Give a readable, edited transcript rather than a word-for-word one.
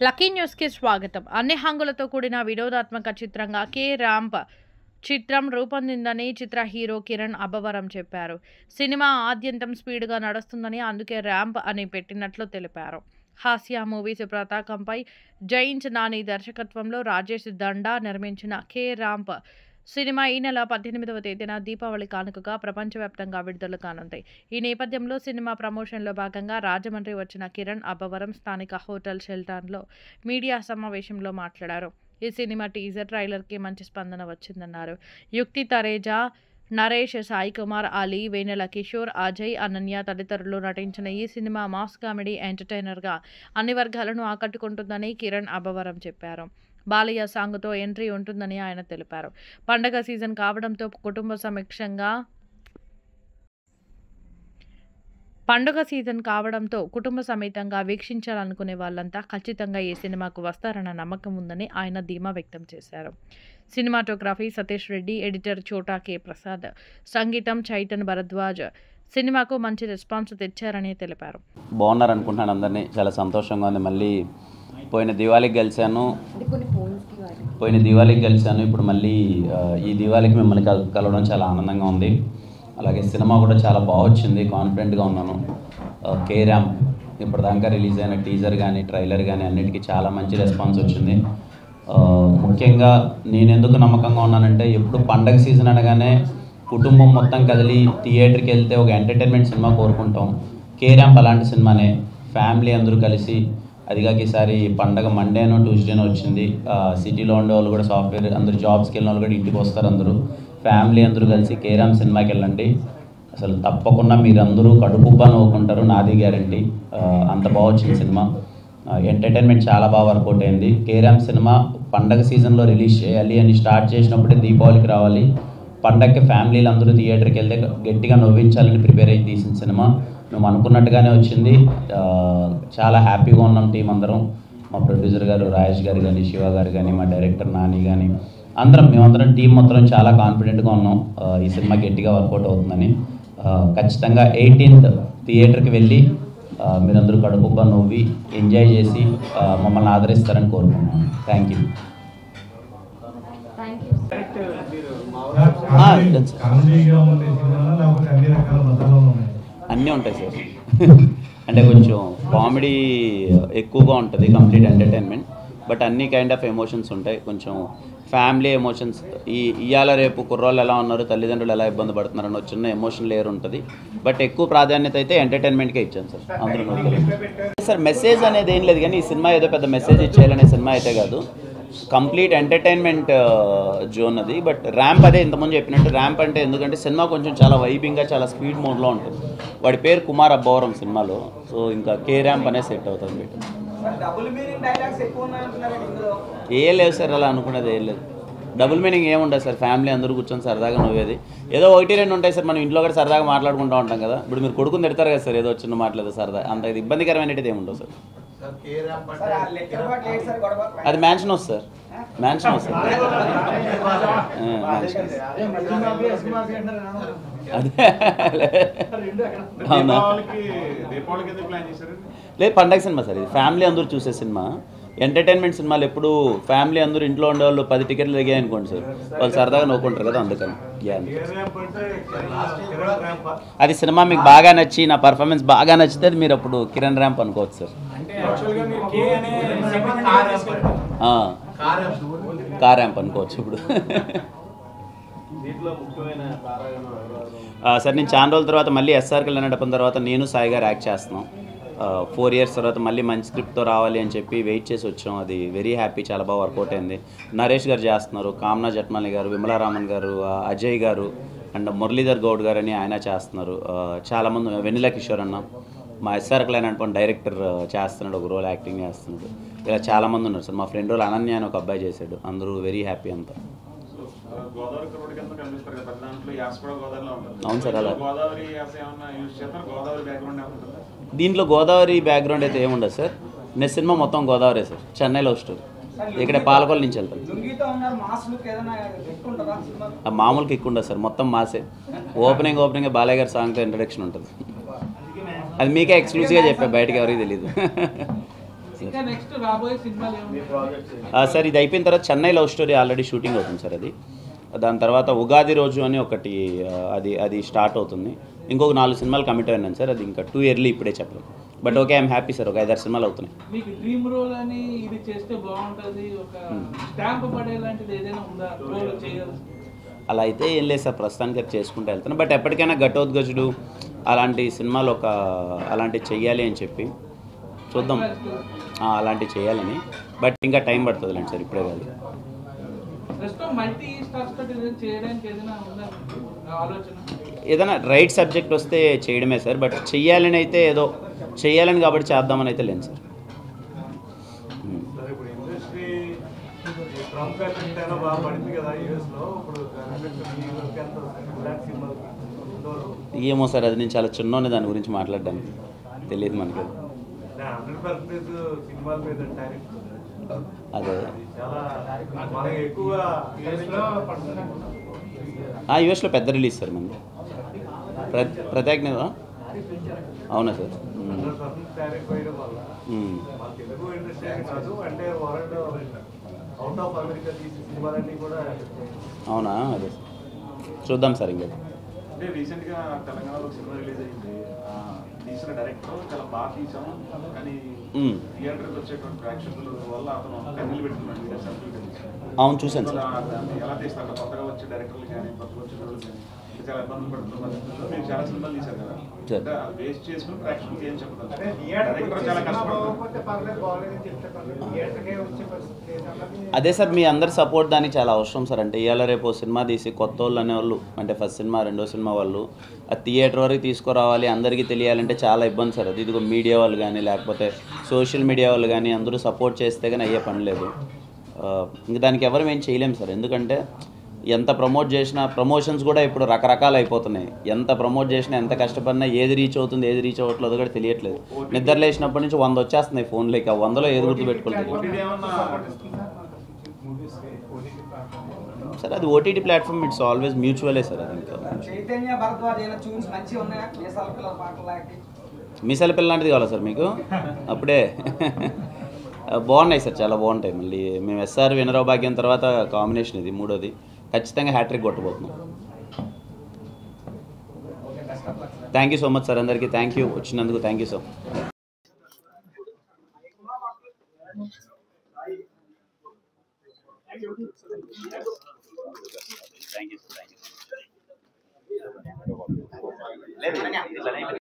Lucky న్యూస్కి స్వాగతం. అన్ని హంగులతో కూడిన వినోదాత్మక చిత్రంగా కే ర్యాంప్ చిత్రం రూపొందిందని చిత్ర హీరో కిరణ్ అబ్బవరం చెప్పారు. సినిమా ఆద్యంతం స్పీడ్గా నడుస్తుందని, అందుకే ర్యాంప్ అని పెట్టినట్లు తెలిపారు. హాస్య మూవీస్ పతాకంపై జైంట్ నాని దర్శకత్వంలో రాజేష్ దండా నిర్మించిన కే ర్యాంప్ సినిమా ఈ నెల 18వ తేదీన దీపావళి కానుకగా ప్రపంచవ్యాప్తంగా విడుదల కానుంది. ఈ నేపథ్యంలో సినిమా ప్రమోషన్లో భాగంగా రాజమండ్రి వచ్చిన కిరణ్ అబ్బవరం స్థానిక హోటల్ షెల్టన్లో మీడియా సమావేశంలో మాట్లాడారు. ఈ సినిమా టీజర్ ట్రైలర్కి మంచి స్పందన వచ్చిందన్నారు. యుక్తి తరేజా, నరేష్, సాయి కుమార్, అలీ, వేనెల కిషోర్, అజయ్, అనన్య తదితరులు నటించిన ఈ సినిమా మాస్ కామెడీ ఎంటర్టైనర్గా అన్ని వర్గాలను ఆకట్టుకుంటుందని కిరణ్ అబ్బవరం చెప్పారు. బాలయ్య సాంగ్తో ఎంట్రీ ఉంటుందని ఆయన తెలిపారు. పండగ సీజన్ కావడంతో కుటుంబ సమేతంగా వీక్షించాలనుకునే వాళ్ళంతా ఖచ్చితంగా ఈ సినిమాకు వస్తారన్న నమ్మకం ఉందని ఆయన ధీమా వ్యక్తం చేశారు. సినిమాటోగ్రఫీ సతీష్ రెడ్డి, ఎడిటర్ చోటా కె ప్రసాద్, సంగీతం చైతన్ భరద్వాజ్. సినిమాకు మంచి రెస్పాన్స్ తెచ్చారని తెలిపారు. బాగున్నారు అనుకుంటున్నాను, అందరినీ చాలా సంతోషంగా ఉంది. మళ్ళీ పోయిన దివాళీకి కలిశాను, ఇప్పుడు మళ్ళీ ఈ దివాళీకి మిమ్మల్ని కలవడం చాలా ఆనందంగా ఉంది. అలాగే సినిమా కూడా చాలా బాగా వచ్చింది, కాన్ఫిడెంట్గా ఉన్నాను. కే ర్యాంప్ ఇప్పటిదాకా రిలీజ్ అయిన టీజర్ కానీ ట్రైలర్ కానీ అన్నిటికీ చాలా మంచి రెస్పాన్స్ వచ్చింది. ముఖ్యంగా నేను ఎందుకు నమ్మకంగా ఉన్నానంటే, ఎప్పుడు పండగ సీజన్ అనగానే కుటుంబం మొత్తం కదిలి థియేటర్కి వెళ్తే ఒక ఎంటర్టైన్మెంట్ సినిమా కోరుకుంటాం. కే ర్యాంప్ అలాంటి సినిమానే. ఫ్యామిలీ అందరూ కలిసి, అదిగాక ఈసారి పండగ మండేనో ట్యూస్డేనో వచ్చింది. సిటీలో ఉండే వాళ్ళు కూడా, సాఫ్ట్వేర్ అందరూ జాబ్స్కి వెళ్ళిన వాళ్ళు కూడా ఇంటికి వస్తారు. అందరూ ఫ్యామిలీ అందరూ కలిసి కే ర్యాంప్ సినిమాకి వెళ్ళండి. అసలు తప్పకుండా మీరందరూ కడుపుబ్బా నవ్వుకుంటారు, నాది గ్యారంటీ. అంత బాగా వచ్చింది సినిమా. ఎంటర్టైన్మెంట్ చాలా బాగా వర్కౌట్ అయింది. కే ర్యాంప్ సినిమా పండగ సీజన్లో రిలీజ్ చేయాలి అని స్టార్ట్ చేసినప్పుడే దీపావళికి రావాలి, పండగకి ఫ్యామిలీలు అందరూ థియేటర్కి వెళ్తే గట్టిగా నవ్వించాలని ప్రిపేర్ అయ్యి తీసిన సినిమా. మేము అనుకున్నట్టుగానే వచ్చింది. చాలా హ్యాపీగా ఉన్నాం టీం అందరం. మా ప్రొడ్యూసర్ గారు రాజేష్ గారు కానీ, శివ గారు కానీ, మా డైరెక్టర్ నాని కానీ, మేమందరం టీం మొత్తం చాలా కాన్ఫిడెంట్గా ఉన్నాం ఈ సినిమా గట్టిగా వర్కౌట్ అవుతుందని. ఖచ్చితంగా 18th థియేటర్కి వెళ్ళి మీరందరూ కడుపుబ్బా నవ్వి ఎంజాయ్ చేసి మమ్మల్ని ఆదరిస్తారని కోరుకుంటున్నాను. Thank you. అన్నీ ఉంటాయి సార్. అంటే కొంచెం కామెడీ ఎక్కువగా ఉంటుంది, కంప్లీట్ ఎంటర్టైన్మెంట్, బట్ అన్ని కైండ్ ఆఫ్ ఎమోషన్స్ ఉంటాయి. కొంచెం ఫ్యామిలీ ఎమోషన్స్, ఇవాళ రేపు కుర్రోళ్ళు ఎలా ఉన్నారు, తల్లిదండ్రులు ఎలా ఇబ్బంది పడుతున్నారు అన్న చిన్న ఎమోషన్ లేయర్ ఉంటుంది. బట్ ఎక్కువ ప్రాధాన్యత అయితే ఎంటర్టైన్మెంట్కే ఇచ్చాను సార్. అందరూ సార్ మెసేజ్ అనేది ఏం లేదు, కానీ ఈ సినిమా ఏదో పెద్ద మెసేజ్ ఇచ్చేయాలనే సినిమా అయితే కాదు. కంప్లీట్ ఎంటర్టైన్మెంట్ జోన్ అది. బట్ ర్యాంప్ అదే ఇంతకుముందు చెప్పినట్టు ర్యాంప్ అంటే ఎందుకంటే సినిమా కొంచెం చాలా వైబింగ్గా, చాలా స్పీడ్ మోడ్లో ఉంటుంది. వాడి పేరు కుమార్ అబ్బవరం సినిమాలో. సో ఇంకా కే ర్యాంప్ అనే సెట్ అవుతుంది. ఏం లేదు సార్, అలా అనుకునేది ఏం లేదు. డబుల్ మీనింగ్ ఏముండదు సార్. ఫ్యామిలీ అందరూ కూర్చొని సరదాగా నవ్వేది. ఏదో 1-2 ఉంటాయి సార్. మనం ఇంట్లో కూడా సరదాగా మాట్లాడుకుంటూ ఉంటాం కదా. ఇప్పుడు మీరు కొడుకుని తిడతారు కదా సార్, ఏదో వచ్చిన మాట్లాడదు సరదా, అంత ఇబ్బందికరమైనది ఏముండవు సార్. అది mansion house sir, mansion house sir. అదే అవునా, లేదు పండగ సినిమా సార్. ఇది ఫ్యామిలీ అందరూ చూసే సినిమా. ఎంటర్టైన్మెంట్ సినిమాలు ఎప్పుడు ఫ్యామిలీ అందరూ ఇంట్లో ఉండేవాళ్ళు 10 టికెట్లు దిగాయి అనుకోండి సార్, వాళ్ళు సరదాగా నవ్వుకుంటారు కదా, అందుకని. అది సినిమా మీకు బాగా నచ్చి, నా పర్ఫార్మెన్స్ బాగా నచ్చితే మీరు అప్పుడు కిరణ్ ర్యాంప్ అనుకోవచ్చు సార్. కార్ ర్యాంప్ అనుకోవచ్చు ఇప్పుడు. సార్ నేను చాలా రోజుల తర్వాత మళ్ళీ ఎస్ఆర్కి వెళ్ళిన తర్వాత నేను సాయి గారు యాక్ట్ చేస్తున్నాం. 4 years తర్వాత మళ్ళీ మంచి స్క్రిప్ట్తో రావాలి అని చెప్పి వెయిట్ చేసి వచ్చాం. అది వెరీ హ్యాపీ, చాలా బాగా వర్కౌట్ అయింది. నరేష్ గారు చేస్తున్నారు, కామ్నా జట్మాలి గారు, విమలారామన్ గారు, అజయ్ గారు అండ్ మురళీధర్ గౌడ్ గారు అని ఆయన చేస్తున్నారు. చాలామంది, వెన్నెల కిషోర్ అన్న, మా ఎస్ఆర్కి లేనటువంటి డైరెక్టర్ చేస్తున్నాడు, ఒక రోల్ యాక్టింగ్ చేస్తున్నాడు. ఇలా చాలామంది ఉన్నారు సార్. మా ఫ్రెండ్ వాళ్ళు అనన్య అని ఒక అబ్బాయి చేశాడు. అందరూ వెరీ హ్యాపీ అంతా. అవును సార్. అలా దీంట్లో గోదావరి బ్యాక్గ్రౌండ్ అయితే ఏముండదు సార్. నెక్స్ట్ సినిమా మొత్తం గోదావరి సార్. చెన్నైలో స్టోరీ, ఇక్కడ పాలకొల్లు నుంచి వెళ్తాను. మామూలుకి ఎక్కువ ఉండదు సార్, మొత్తం మాసే. ఓపెనింగ్ బాలయ్య గారి సాంగ్తో ఇంట్రడక్షన్ ఉంటుంది. అది మీకే ఎక్స్క్లూజివ్గా చెప్పా, బయటకి ఎవరికి తెలియదు. ఇంకా నెక్స్ట్ రాబోయే సినిమాలు సార్ ఇది అయిపోయిన తర్వాత Chennai love story already shooting అవుతుంది సార్. అది దాని తర్వాత ఉగాది రోజు అని ఒకటి అది స్టార్ట్ అవుతుంది. ఇంకొక 4 సినిమాలు కమిట్ అయినాను సార్. అది ఇంకా టూ ఇయర్లీ ఇప్పుడే చెప్పలేదు. But okay, I'm happy sir. ఒక 5-6 సినిమాలు అవుతున్నాయి. మీకు డ్రీమ్ రోల్ అని ఇది చేస్తే బాగుంటుంది, ఒక స్టాంప్ పడేలాంటిది ఏదైనా ఉందా రోల్ చేయాలి? అలా అయితే ఏం లేదు సార్, ప్రస్తుతానికి అది చేసుకుంటూ వెళ్తాను. బట్ ఎప్పటికైనా ఘటోద్గజుడు అలాంటి సినిమాలు అలాంటివి చెయ్యాలి అని చెప్పి చూద్దాం. అలాంటివి చేయాలని, బట్ ఇంకా టైం పడుతుందిలేండి సార్, ఇప్పుడే కాదు. ఏదైనా రైట్ సబ్జెక్ట్ వస్తే చేయడమే సార్. బట్ చెయ్యాలని అయితే ఏదో చెయ్యాలని కాబట్టి చేద్దామని అయితే లేదు సార్. ఏమో సార్, అది నేను చాలా చిన్నోని దాని గురించి మాట్లాడడానికి తెలియదు మనకి. అదే యూఎస్లో పెద్ద రిలీజ్ సార్ మనది. ప్రత్యేక అవునా సార్? అవునా? అదే చూద్దాం సార్. ఇంకా అంటే రీసెంట్గా తెలంగాణలో సినిమా రిలీజ్ అయ్యింది. తీసిన డైరెక్టర్ చాలా బాగా తీసాం, కానీ థియేటర్కి వచ్చేటువంటి ప్రేక్షకుల వల్ల అతను కన్నీళ్ళు పెట్టుకున్నాడు. అవును, చూశాను సార్. ఎలా తీస్తారు కొత్తగా వచ్చే డైరెక్టర్లు కానీ కొత్తగా వచ్చే వాళ్ళు కానీ చాలా ఇబ్బందులు పడుతున్నారు. మీరు చాలా సినిమాలు తీశారు కదా, బేస్ చేసుకుని ప్రేక్షకులకి ఏం చెప్తారు? చాలా అదే సార్, మీ అందరి సపోర్ట్ దానికి చాలా అవసరం సార్. అంటే ఇవాళ రేపు సినిమా తీసి కొత్త వాళ్ళు అనేవాళ్ళు, అంటే ఫస్ట్ సినిమా రెండో సినిమా వాళ్ళు ఆ థియేటర్ వరకు తీసుకురావాలి, అందరికీ తెలియాలంటే చాలా ఇబ్బంది సార్. అది ఇదిగో మీడియా వాళ్ళు కానీ లేకపోతే సోషల్ మీడియా వాళ్ళు కానీ అందరూ సపోర్ట్ చేస్తే కానీ అయ్యే పని లేదు. ఇంక దానికి ఎవరు ఏం చేయలేము సార్. ఎందుకంటే ఎంత ప్రమోట్ చేసినా, ప్రమోషన్స్ కూడా ఇప్పుడు రకరకాలు అయిపోతున్నాయి. ఎంత ప్రమోట్ చేసినా, ఎంత కష్టపడినా ఏది రీచ్ అవుతుంది ఏది రీచ్ అవ్వట్లేదు కూడా తెలియట్లేదు. నిద్ర లేచినప్పటి నుంచి 100 వచ్చేస్తున్నాయి ఫోన్లోకి. ఆ 100లో ఏది గుర్తు పెట్టుకోలేదు సార్. అది ఓటీటీ ప్లాట్ఫామ్, ఇట్స్ ఆల్వేస్ మ్యూచువలే సార్. అది ఇంకా మీసాల పిల్ల లాంటిది కావాలా సార్ మీకు? అప్పుడే బాగున్నాయి సార్, చాలా బాగుంటాయి. మళ్ళీ మేము ఎస్ఆర్ వినరావు భాగ్యం తర్వాత కాంబినేషన్ ఇది మూడోది. ఖచ్చితంగా హ్యాట్రిక్ కొట్టబోతున్నాం. Thank you so much sir. అందరికీ థ్యాంక్ యూ, వచ్చినందుకు thank you sir. Thank you.